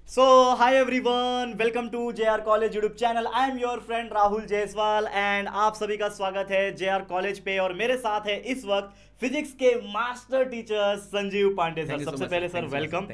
So, hi everyone, welcome to JR College YouTube channel. I am your friend Rahul Jaiswal and आप सभी का स्वागत है JR कॉलेज पे। और मेरे साथ है इस वक्त फिजिक्स के master teacher Sanjeev Pandey sir. सबसे पहले सर वेलकम।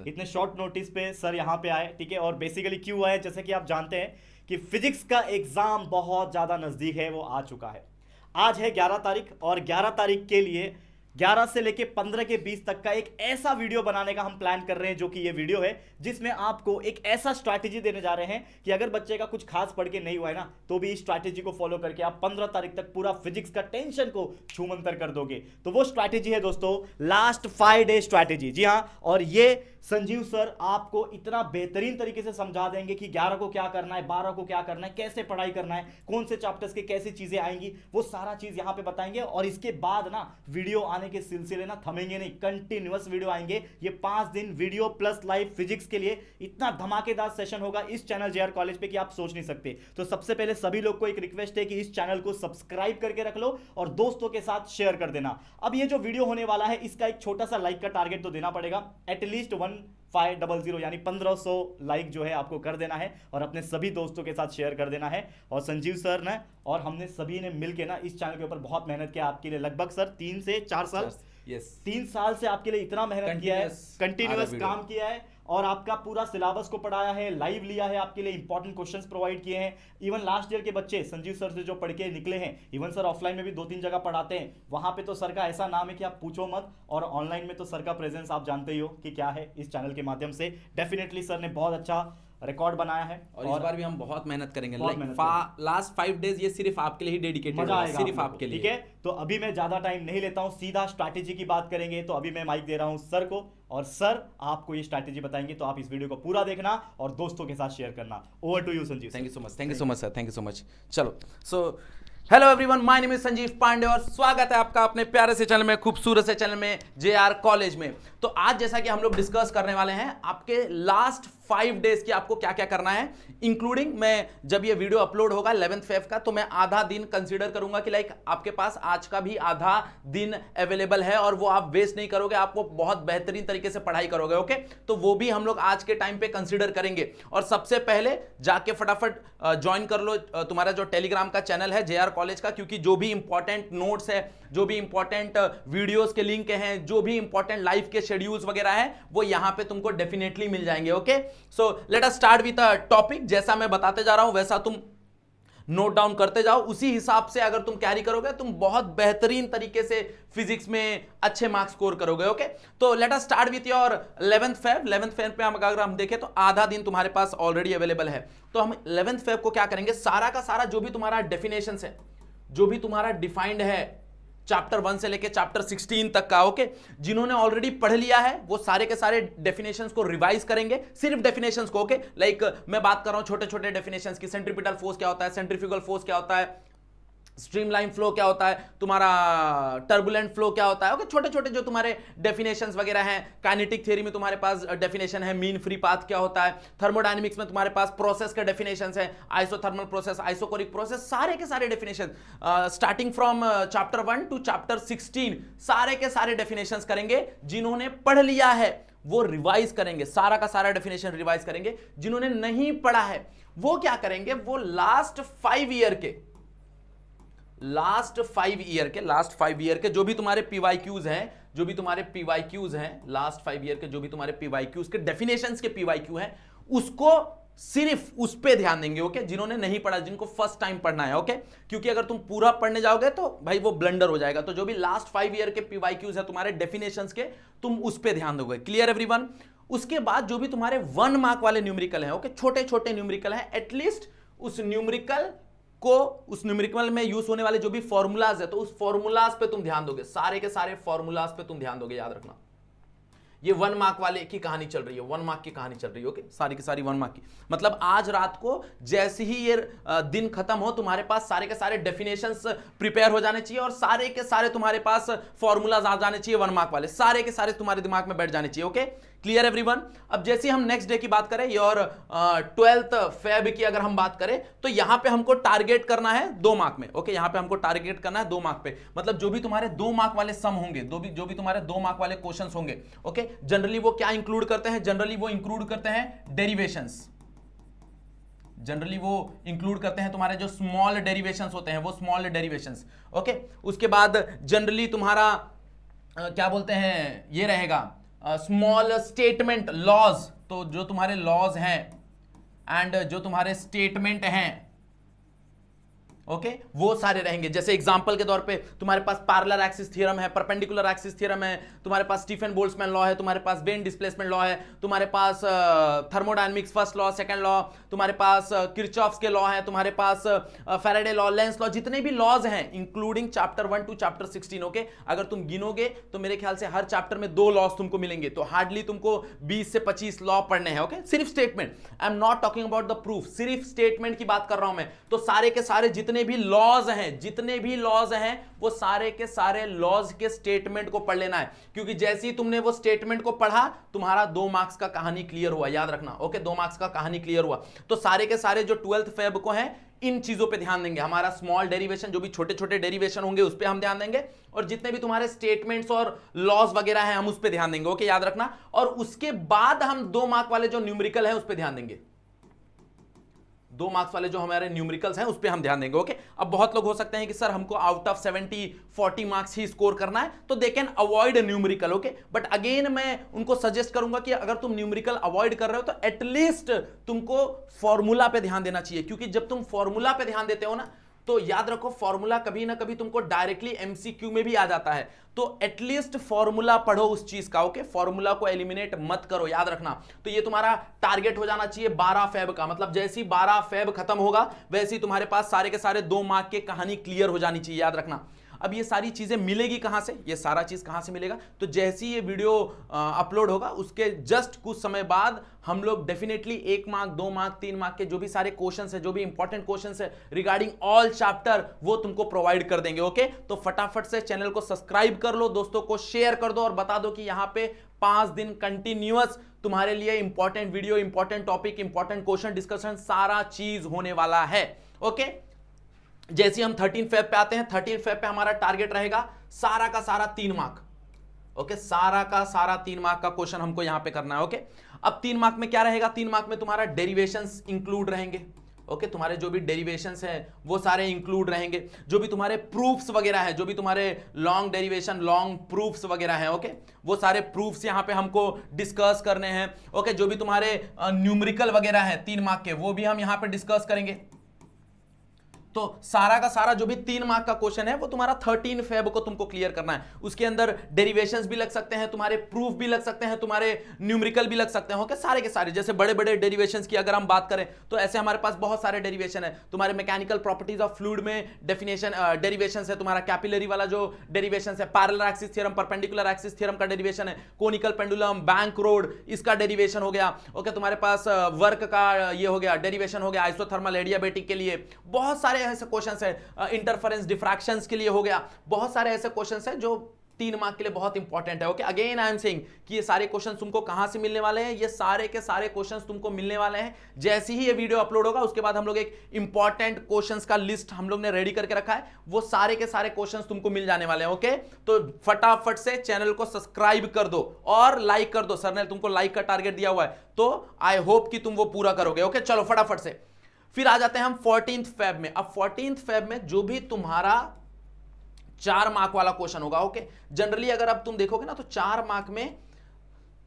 इतने शॉर्ट नोटिस पे सर यहाँ पे आए, ठीक है। और बेसिकली क्यों आए, जैसे कि आप जानते हैं कि फिजिक्स का एग्जाम बहुत ज़्यादा नज़दीक है, वो आ चुका है। आज है 11 तारीख और 11 तारीख के लिए 11 से लेके 15 के बीच तक का एक ऐसा वीडियो बनाने का हम प्लान कर रहे हैं, जो कि ये वीडियो है जिसमें आपको एक ऐसा स्ट्रैटेजी देने जा रहे हैं कि अगर बच्चे का कुछ खास पढ़ के नहीं हुआ है ना, तो भी इस स्ट्रैटेजी को फॉलो करके आप 15 तारीख तक पूरा फिजिक्स का टेंशन को छूमंतर कर दोगे। तो वो स्ट्रैटेजी है दोस्तों, लास्ट 5 डे स्ट्रैटेजी। जी हाँ, और ये संजीव सर आपको इतना बेहतरीन तरीके से समझा देंगे कि 11 को क्या करना है, 12 को क्या करना है, कैसे पढ़ाई करना है, कौन से चैप्टर्स के कैसी चीजें आएंगी, वो सारा चीज यहां पे बताएंगे। और इसके बाद ना वीडियो आने के सिलसिले ना थमेंगे नहीं, कंटिन्यूअस वीडियो आएंगे। ये 5 दिन वीडियो प्लस लाइव फिजिक्स के लिए इतना धमाकेदार सेशन होगा इस चैनल जेआर कॉलेज पे कि आप सोच नहीं सकते। तो सबसे पहले सभी लोग को एक रिक्वेस्ट है कि इस चैनल को सब्सक्राइब करके रख लो और दोस्तों के साथ शेयर कर देना। अब ये जो वीडियो होने वाला है, इसका एक छोटा सा लाइक का टारगेट तो देना पड़ेगा, एटलीस्ट 1500 यानी 1500 लाइक जो है आपको कर देना है और अपने सभी दोस्तों के साथ शेयर कर देना है। और संजीव सर ने और हमने सभी ने मिलकर ना इस चैनल के ऊपर बहुत मेहनत किया आपके लिए। लगभग सर 3 से 4 साल, 3 साल से आपके लिए इतना मेहनत किया है, कंटिन्यूअस काम किया है और आपका पूरा सिलेबस को पढ़ाया है, लाइव लिया है, आपके लिए इंपॉर्टेंट क्वेश्चंस प्रोवाइड किए हैं। इवन लास्ट ईयर के बच्चे संजीव सर से जो पढ़ के निकले हैं, इवन सर ऑफलाइन में भी 2-3 जगह पढ़ाते हैं, वहां पे तो सर का ऐसा नाम है कि आप पूछो मत। और ऑनलाइन में तो सर का प्रेजेंस आप जानते ही हो कि क्या है। इस चैनल के माध्यम से डेफिनेटली सर ने बहुत अच्छा रिकॉर्ड बनाया है और इस बार भी हम बहुत मेहनत करेंगे। लास्ट 5 डेज ये सिर्फ आपके लिए ही डेडिकेटेड है, सिर्फ आपके लिए। ठीक है, तो अभी मैं ज्यादा टाइम नहीं लेता हूं, सीधा स्ट्रैटेजी की बात करेंगे। तो अभी मैं माइक दे रहा हूं सर को और सर आपको ये स्ट्रैटेजी बताएंगे। तो आप इस वीडियो को पूरा देखना और दोस्तों के साथ शेयर करना। Over to you Sanjeev. Thank you so much, thank you so much sir, thank you so much. चलो, so hello everyone, my name is Sanjeev Pandey और स्वागत है आपका अपने प्यारे से चैनल में, खूबसूरत से चैनल में, जेआर कॉलेज में। तो आज जैसा कि हम लोग डिस्कस करने वाले हैं आपके लास्ट 5 डेज की आपको क्या क्या करना है, इंक्लूडिंग मैं जब ये वीडियो अपलोड होगा 11 फेब का, तो मैं आधा दिन कंसीडर करूंगा कि लाइक आपके पास आज का भी आधा दिन अवेलेबल है और वो आप वेस्ट नहीं करोगे, आप वो बहुत बेहतरीन तरीके से पढ़ाई करोगे। ओके, तो वो भी हम लोग आज के टाइम पे कंसीडर करेंगे। और सबसे पहले जाके फटाफट ज्वाइन कर लो तुम्हारा जो टेलीग्राम का चैनल है जेआर कॉलेज का, क्योंकि जो भी इंपॉर्टेंट नोट्स है, जो भी इंपॉर्टेंट वीडियोस के लिंक हैं, जो भी इंपॉर्टेंट लाइव के शेड्यूल्स वगैरह हैं, वो यहां पे तुमको डेफिनेटली मिल जाएंगे। Okay, so let us start with a topic. जैसा मैं बताते जा रहा हूं वैसा तुम नोट डाउन करते जाओ, उसी हिसाब से अगर तुम कैरी करोगे तुम बहुत बेहतरीन तरीके से फिजिक्स में अच्छे मार्क्स स्कोर करोगे। ओके, तो let us start with your 11th Feb पे अगर हम देखें तो आधा दिन तुम्हारे पास ऑलरेडी अवेलेबल है। तो हम 11th फेब को क्या करेंगे, सारा का सारा जो भी तुम्हारा डेफिनेशन है, जो भी तुम्हारा डिफाइंड है चैप्टर 1 से लेके चैप्टर 16 तक का, ओके, जिन्होंने ऑलरेडी पढ़ लिया है वो सारे के सारे डेफिनेशंस को रिवाइज करेंगे, सिर्फ डेफिनेशंस को। ओके, लाइक मैं बात कर रहा हूं छोटे छोटे डेफिनेशंस की, सेंट्रीपिटल फोर्स क्या होता है, सेंट्रीफ्यूगल फोर्स क्या होता है, स्ट्रीमलाइन फ्लो क्या होता है, तुम्हारा टर्बुलेंट फ्लो क्या होता है। ओके, छोटे छोटे जो तुम्हारे डेफिनेशंस वगैरह हैं। काइनेटिक थ्योरी में तुम्हारे पास डेफिनेशन है, मीन फ्री पाथ क्या होता है। थर्मोडायनेमिक्स में तुम्हारे पास प्रोसेस के डेफिनेशंस है, आइसोथर्मल प्रोसेस, आइसोकोरिक प्रोसेस, सारे के सारे definition starting from chapter 1 to chapter 16 सारे के सारे डेफिनेशंस करेंगे। जिन्होंने पढ़ लिया है वो रिवाइज करेंगे, सारा का सारा डेफिनेशन रिवाइज करेंगे। जिन्होंने नहीं पढ़ा है वो क्या करेंगे, वो लास्ट 5 ईयर के जो भी तुम्हारे पीवाईक्यूज हैं, लास्ट 5 ईयर के जो भी तुम्हारे पीवाईक्यूज के डेफिनेशंस के पीवाईक्यू हैं, उसको सिर्फ उस पे ध्यान देंगे। ओके, जिन्होंने नहीं पढ़ा, जिनको फर्स्ट टाइम पढ़ना है। ओके, क्योंकि अगर तुम पूरा पढ़ने जाओगे तो भाई वो ब्लंडर हो जाएगा। तो जो भी लास्ट 5 ईयर के पीवाईक्यूज है तुम्हारे डेफिनेशंस के, तुम उस पे ध्यान दोगे। Clear everyone? उसके बाद जो भी तुम्हारे 1 मार्क वाले न्यूमेरिकल हैं, ओके, छोटे छोटे न्यूमेरिकल हैं, एटलीस्ट उस न्यूमेरिकल में यूज होने वाले जो भी फॉर्मूलाज है, तो उस फॉर्मूलाज पे तुम ध्यान दोगे, सारे के सारे फॉर्मूलाज पे तुम ध्यान दोगे। याद रखना, ये 1 मार्क वाले की कहानी चल रही है, 1 मार्क की कहानी चल रही है। ओके, सारी की सारी 1 मार्क की, मतलब आज रात को जैसे ही ये दिन खत्म हो, तुम्हारे पास सारे के सारे डेफिनेशंस प्रिपेयर हो जाने चाहिए और सारे के सारे तुम्हारे पास फॉर्मूलाज आ जाने चाहिए 1 मार्क वाले, सारे के सारे तुम्हारे दिमाग में बैठ जाने चाहिए। Okay, clear everyone? अब जैसे हम नेक्स्ट डे की बात करें और 12th फेब की अगर हम बात करें, तो यहां पे हमको टारगेट करना है 2 मार्क में। ओके, यहां पे हमको टारगेट करना है 2 मार्क पे, मतलब जो भी तुम्हारे 2 मार्क वाले सम होंगे, जो भी तुम्हारे 2 मार्क वाले क्वेश्चंस होंगे, ओके, जनरली वो क्या इंक्लूड करते हैं, जनरली वो इंक्लूड करते हैं डेरिवेशंस, जनरली वो इंक्लूड करते हैं तुम्हारे जो स्मॉल डेरिवेशंस होते हैं वो स्मॉल डेरिवेशंस। ओके, उसके बाद जनरली तुम्हारा क्या बोलते हैं ये रहेगा स्मॉल स्टेटमेंट लॉज, तो जो तुम्हारे लॉज हैं एंड जो तुम्हारे स्टेटमेंट हैं ओके वो सारे रहेंगे। जैसे एग्जांपल के तौर पे तुम्हारे पास पैरेलल एक्सिस थ्योरम है, परपेंडिकुलर एक्सिस थ्योरम है, तुम्हारे पास स्टीफन बोल्ट्जमैन लॉ है, तुम्हारे पास वेन डिस्प्लेसमेंट लॉ है, तुम्हारे पास thermodynamics first law second law, तुम्हारे पास किरचॉफ्स के लॉ है, तुम्हारे पास फैराडे लॉ, लेंस लॉ, जितने भी लॉज हैं including chapter 1 to chapter 16। Okay, अगर तुम गिनोगे तो मेरे ख्याल से हर चैप्टर में 2 लॉज तुमको मिलेंगे, तो हार्डली तुमको 20 से 25 लॉ पढ़ने हैं। ओके, सिर्फ statement, I am not talking about the proof, सिर्फ स्टेटमेंट की बात कर रहा हूं मैं। तो सारे के सारे जितने भी लॉज हैं, जितने भी लॉज हैं वो सारे के सारे लॉज के स्टेटमेंट को पढ़ लेना है, क्योंकि जैसे ही तुमने वो स्टेटमेंट को पढ़ा तुम्हारा 2 मार्क्स का कहानी क्लियर हुआ, याद रखना। ओके, 2 मार्क्स का कहानी क्लियर हुआ। तो सारे के सारे जो 12th फेब को हैं इन चीजों पे ध्यान देंगे। हमारा स्मॉल डेरिवेशन, जो भी छोटे छोटे डेरिवेशन होंगे उस पे हम ध्यान देंगे, और जितने भी तुम्हारे स्टेटमेंट्स और लॉज वगैरह हैं हम उस पे ध्यान देंगे। ओके, याद रखना। और उसके बाद हम 2 मार्क वाले जो न्यूमेरिकल है उस पे ध्यान देंगे, 2 मार्क्स वाले जो हमारे न्यूमेरिकल्स हैं उस पे हम ध्यान देंगे। ओके, अब बहुत लोग हो सकते हैं कि सर हमको out of 70 40 marks he score करना है, तो they can avoid numerical. Okay, but again मैं उनको सजेस्ट करूंगा कि अगर तुम न्यूमेरिकल अवॉइड कर रहे हो तो एटलीस्ट तुमको फॉर्मूला पे ध्यान देना चाहिए, क्योंकि जब तुम फॉर्मूला पे ध्यान देते हो ना तो याद रखो फॉर्मूला कभी ना कभी तुमको डायरेक्टली एमसीक्यू में भी आ जाता है, तो एटलीस्ट फॉर्मूला पढ़ो उस चीज का। ओके, फॉर्मूला को एलिमिनेट मत करो, याद रखना। तो ये तुम्हारा टारगेट हो जाना चाहिए 12 फेब का, मतलब जैसे ही 12 फेब खत्म होगा वैसे ही तुम्हारे पास सारे के सारे 2 मार्क के कहानी क्लियर हो जानी चाहिए, याद रखना। अब ये सारी चीजें मिलेगी कहां से, ये सारा चीज कहां से मिलेगा, तो जैसे ही ये वीडियो अपलोड होगा उसके जस्ट कुछ समय बाद हम लोग डेफिनेटली 1 मार्क 2 मार्क 3 मार्क के जो भी सारे क्वेश्चंस है, जो भी इंपॉर्टेंट क्वेश्चंस है रिगार्डिंग ऑल चैप्टर वो तुमको प्रोवाइड कर देंगे। ओके, तो फटाफट से चैनल को सब्सक्राइब कर लो, दोस्तों को शेयर कर दो और बता दो कि यहां पे 5 दिन कंटिन्यूअस तुम्हारे लिए important video, important topic, important question discussion सारा चीज होने वाला है। ओके, जैसे हम 13 फेब पे आते हैं, 13 फेब पे हमारा टारगेट रहेगा सारा का सारा 3 मार्क। ओके, सारा का सारा 3 मार्क का क्वेश्चन हमको यहां पे करना है। ओके, अब 3 मार्क में क्या रहेगा, 3 मार्क में तुम्हारा डेरिवेशंस इंक्लूड रहेंगे। ओके, तुम्हारे जो भी डेरिवेशंस हैं वो सारे इंक्लूड रहेंगे, जो भी तुम्हारे प्रूफ्स वगैरह है, जो भी तुम्हारे लॉन्ग डेरिवेशन लॉन्ग प्रूफ्स वगैरह हैं, ओके, वो सारे प्रूफ्स यहां पे हमको डिस्कस करने हैं। ओके, जो भी तुम्हारे न्यूमेरिकल वगैरह है 3 मार्क के वो भी हम यहां पे डिस्कस करेंगे। तो सारा का सारा जो भी 3 मार्क का क्वेश्चन है वो तुम्हारा 13 फेब को तुमको क्लियर करना है। उसके अंदर डेरिवेशंस भी लग सकते हैं, तुम्हारे प्रूफ भी लग सकते हैं, तुम्हारे न्यूमेरिकल भी लग सकते हैं। ओके, सारे के सारे जैसे बड़े बड़े डेरिवेशंस की अगर हम बात करें तो ऐसे हमारे पास बहुत सारे डेरिवेशन है। तुम्हारे मैकेनिकल प्रॉपर्टीज ऑफ फ्लूइड में डेफिनेशन डेरिवेशंस है, तुम्हारा कैपिलरी वाला जो डेरिवेशंस है, parallel axis theorem, perpendicular axis theorem का डेरिवेशन है, कोनिकल पेंडुलम, बैंक रोड इसका डेरिवेशन हो गया। ओके, तुम्हारे पास वर्क का ये हो गया डेरिवेशन हो गया, आइसोथर्मल एडियाबेटिक के लिए बहुत सारे ऐसे क्वेश्चंस है, इंटरफेरेंस डिफ्रैक्शंस के लिए हो गया, बहुत सारे ऐसे क्वेश्चंस है जो 3 मार्क के लिए बहुत इंपॉर्टेंट है। Okay, again I am saying कि ये सारे क्वेश्चंस तुमको कहां से मिलने वाले हैं, ये सारे के सारे क्वेश्चंस तुमको मिलने वाले हैं जैसे ही ये वीडियो अपलोड होगा। उसके बाद हम लोग एक इंपॉर्टेंट क्वेश्चंस का लिस्ट हम लोग ने रेडी करके रखा है, वो सारे के सारे क्वेश्चंस तुमको मिल जाने वाले हैं। ओके, तो फटाफट से चैनल को सब्सक्राइब कर दो और लाइक कर दो। सर ने तुमको लाइक का टारगेट दिया हुआ है तो आई होप कि तुम वो पूरा करोगे। ओके, चलो फटाफट से फिर आ जाते हैं हम 14th फेब में। अब 14th फेब में जो भी तुम्हारा 4 मार्क वाला क्वेश्चन होगा, ओके, जनरली अगर अब तुम देखोगे ना तो 4 मार्क में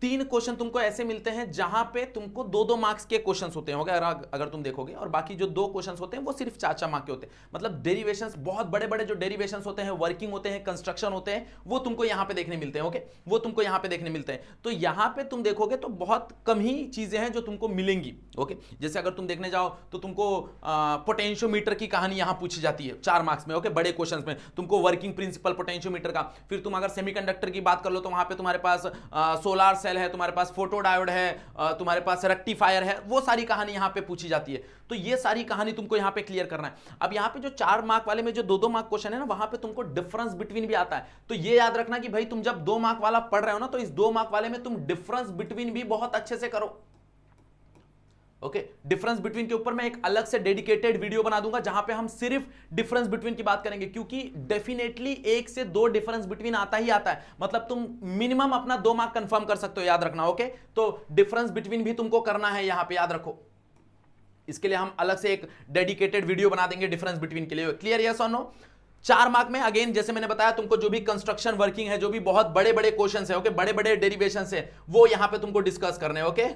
3 क्वेश्चन तुमको ऐसे मिलते हैं जहां पे तुमको 2-2 मार्क्स के क्वेश्चंस होते हैं। अगर तुम देखोगे, और बाकी जो 2 क्वेश्चंस होते हैं वो सिर्फ 4-4 मार्क के होते हैं। मतलब डेरिवेशंस बहुत बड़े बड़े जो डेरिवेशंस होते हैं, वर्किंग होते हैं, कंस्ट्रक्शन होते हैं, वो तुमको यहां पे देखने मिलते हैं। ओके, वो तुमको यहां पे देखने मिलते हैं। तो यहां पे तुम देखोगे तो बहुत कम ही चीजें हैं जो तुमको मिलेंगी। ओके, जैसे अगर तुम देखने जाओ तो तुमको पोटेंशियोमीटर की कहानी यहां पूछी जाती है 4 मार्क्स में। ओके, बड़े क्वेश्चन में तुमको वर्किंग प्रिंसिपल पोटेंशियोमीटर का। फिर तुम अगर सेमीकंडक्टर की बात कर लो तो वहां पे तुम्हारे पास सोलार सेल है, तुम्हारे पास फोटोडायोड है, तुम्हारे पास रेक्टिफायर है, वो सारी कहानी यहां पे पूछी जाती है। तो ये सारी कहानी तुमको यहां पे क्लियर करना है। अब यहां पे जो 4 मार्क वाले में जो 2-2 मार्क क्वेश्चन है ना, वहां पे तुमको डिफरेंस बिटवीन भी आता है। तो ये याद रखना कि भाई तुम जब 2 मार्क वाला पढ़ रहे हो ना तो इस 2 मार्क वाले में तुम डिफरेंस बिटवीन भी बहुत अच्छे से करो। ओके डिफरेंस बिटवीन के ऊपर मैं एक अलग से डेडिकेटेड वीडियो बना दूंगा जहां पे हम सिर्फ डिफरेंस बिटवीन की बात करेंगे, क्योंकि डेफिनेटली 1 से 2 डिफरेंस बिटवीन आता ही आता है। मतलब तुम मिनिमम अपना 2 मार्क कंफर्म कर सकते हो, याद रखना। ओके तो डिफरेंस बिटवीन भी तुमको करना है यहां पे, याद रखो। इसके लिए हम अलग से एक डेडिकेटेड वीडियो बना देंगे डिफरेंस बिटवीन के लिए। क्लियर यस और नो? 4 मार्क में अगेन जैसे मैंने बताया तुमको, जो भी कंस्ट्रक्शन वर्किंग है, जो भी बहुत बड़े बड़े क्वेश्चन है, ओके बड़े बड़े डेरिवेशन है, वो यहां पे तुमको डिस्कस करने हैं। ओके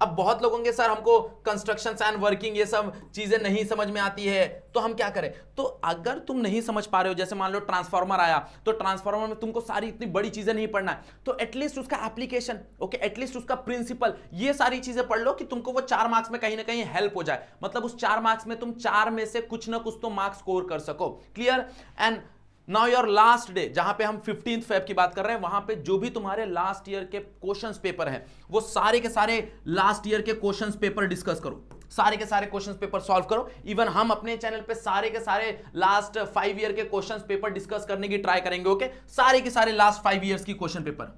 अब बहुत लोग होंगे सर हमको कंस्ट्रक्शन एंड वर्किंग ये सब चीजें नहीं समझ में आती है, तो हम क्या करें? तो अगर तुम नहीं समझ पा रहे हो, जैसे मान लो ट्रांसफार्मर आया, तो ट्रांसफार्मर में तुमको सारी इतनी बड़ी चीजें नहीं पढ़ना है, तो एटलीस्ट उसका एप्लीकेशन, ओके एटलीस्ट उसका प्रिंसिपल, ये सारी चीजें पढ़ लो कि तुमको वो 4 मार्क्स में कहीं ना कहीं हेल्प हो जाए। मतलब उस 4 मार्क्स में तुम 4 में से कुछ ना कुछ तो मार्क्स स्कोर कर सको। Clear? And now your last day, जहां पे हम 15th फेब की बात कर रहे हैं, वहां पे जो भी तुम्हारे लास्ट ईयर के क्वेश्चंस पेपर हैं, वो सारे के सारे लास्ट ईयर के क्वेश्चंस पेपर डिस्कस करो, सारे के सारे क्वेश्चंस पेपर सॉल्व करो। इवन हम अपने चैनल पे सारे के सारे लास्ट 5 ईयर के क्वेश्चंस पेपर डिस्कस करने की ट्राई करेंगे। ओके सारे के सारे लास्ट 5 ईयर्स की क्वेश्चन पेपर।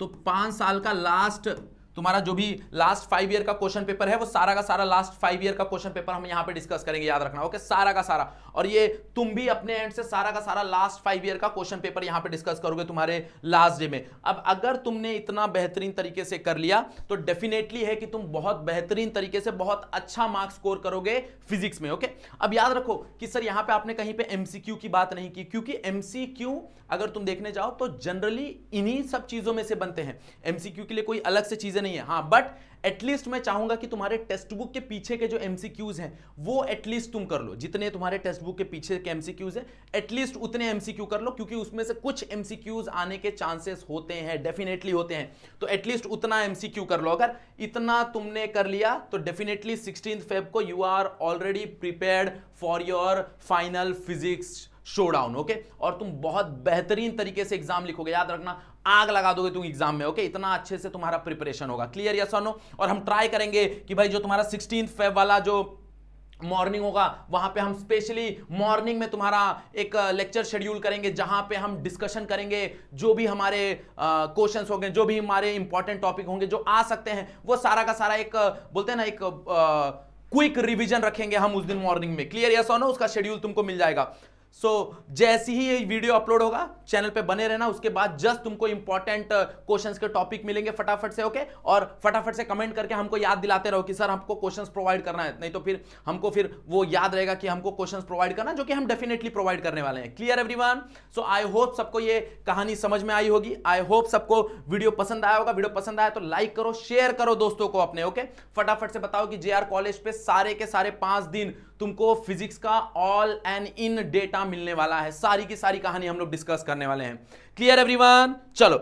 तो 5 साल का लास्ट तुम्हारा जो भी लास्ट 5 ईयर का क्वेश्चन पेपर है, वो सारा का सारा लास्ट 5 ईयर का क्वेश्चन पेपर हम यहां पे डिस्कस करेंगे, याद रखना। ओके सारा का सारा, और ये तुम भी अपने एंड से सारा का सारा लास्ट 5 ईयर का क्वेश्चन पेपर यहां पे डिस्कस करोगे तुम्हारे लास्ट डे में। अब अगर तुमने इतना बेहतरीन तरीके से कर लिया, तो डेफिनेटली है कि तुम बहुत बेहतरीन तरीके से बहुत अच्छा मार्क्स स्कोर करोगे फिजिक्स में। ओके अब याद रखो कि सर यहां पे आपने कहीं पे एमसीक्यू की बात नहीं की, क्योंकि एमसीक्यू अगर तुम देखने जाओ तो जनरली इन्हीं सब चीजों में से बनते हैं। एमसीक्यू के लिए कोई अलग से चीजें नहीं है। हाँ बट एटलीस्ट मैं चाहूंगा कि तुम्हारे टेक्स्ट बुक के पीछे के जो एमसीक्यूज हैं वो एटलीस्ट तुम कर लो। जितने तुम्हारे टेक्स्ट बुक के पीछे के एमसीक्यूज हैं एटलीस्ट उतने एमसीक्यू कर लो, क्योंकि उसमें से कुछ एमसीक्यूज आने के चांसेस होते हैं, डेफिनेटली होते हैं। तो एटलीस्ट उतना एमसीक्यू कर लो। अगर इतना तुमने कर लिया तो डेफिनेटली 16th फेब को you are already prepared for your final physics showdown. Okay और तुम बहुत बेहतरीन तरीके से एग्जाम लिखोगे, याद रखना आग लगा दोगे तुम एग्जाम में। ओके इतना अच्छे से तुम्हारा प्रिपरेशन होगा। क्लियर यस और नो? और हम ट्राई करेंगे कि भाई जो तुम्हारा 16th फेब वाला जो मॉर्निंग होगा, वहां पे हम स्पेशली मॉर्निंग में तुम्हारा एक लेक्चर शेड्यूल करेंगे, जहां पे हम डिस्कशन करेंगे जो भी हमारे क्वेश्चंस होंगे, जो भी हमारे इंपॉर्टेंट टॉपिक होंगे जो आ सकते हैं, वो सारा का सारा एक बोलते हैं ना एक क्विक रिवीजन रखेंगे हम उस दिन मॉर्निंग में। क्लियर यस और नो? उसका शेड्यूल तुमको मिल जाएगा। जैसे ही ये वीडियो अपलोड होगा चैनल पे बने रहना, उसके बाद जस्ट तुमको इंपॉर्टेंट क्वेश्चंस के टॉपिक मिलेंगे फटाफट से। ओके और फटाफट से कमेंट करके हमको याद दिलाते रहो कि सर हमको क्वेश्चंस प्रोवाइड करना है, नहीं तो फिर हमको फिर वो याद रहेगा कि हमको क्वेश्चंस प्रोवाइड करना, जो कि हम डेफिनेटली प्रोवाइड करने वाले हैं। Clear everyone? So I hope सबको ये कहानी समझ में आई होगी। आई होप सबको वीडियो पसंद आया होगा। वीडियो पसंद आया तो लाइक करो, शेयर करो दोस्तों को अपने। ओके फटाफट से बताओ कि जेआर कॉलेज पे सारे के सारे 5 दिन तुमको फिजिक्स का ऑल एंड इन डेटा मिलने वाला है। सारी की सारी कहानी हम लोग डिस्कस करने वाले हैं। Clear everyone? चलो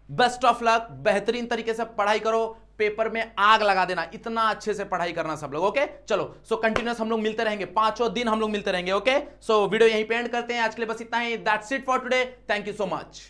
बेस्ट ऑफ लक, बेहतरीन तरीके से पढ़ाई करो, पेपर में आग लगा देना, इतना अच्छे से पढ़ाई करना सब लोग। ओके चलो कंटिन्यूअस हम लोग मिलते रहेंगे, 5 दिन हम लोग मिलते रहेंगे। ओके वीडियो यहीं पे एंड करते हैं। आज के लिए बस इतना ही। That's it for today. Thank you so much.